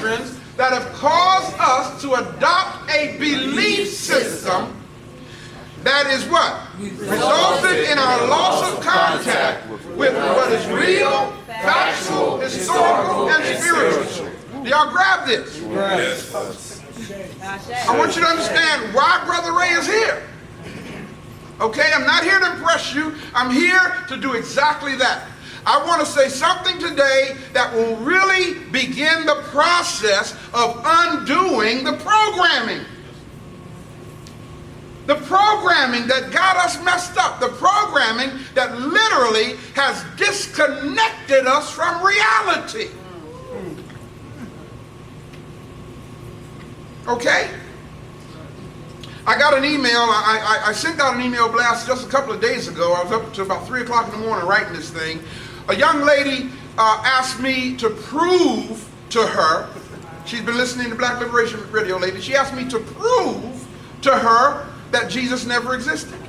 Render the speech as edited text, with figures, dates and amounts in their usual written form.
doctrines that have caused us to adopt a belief system that is what? Resulted in our loss of contact with what is real, factual, historical, and spiritual. Do y'all grab this? Yes. I want you to understand why Brother Ray is here. Okay, I'm not here to impress you. I'm here to do exactly that. I want to say something today that will really begin the process of undoing the programming. The programming that got us messed up. The programming that literally has disconnected us from reality. Okay? I got an email. I sent out an email blast just a couple of days ago. I was up to about 3 o'clock in the morning writing this thing. A young lady asked me to prove to her, she's been listening to Black Liberation Radio lately, she asked me to prove to her that Jesus never existed.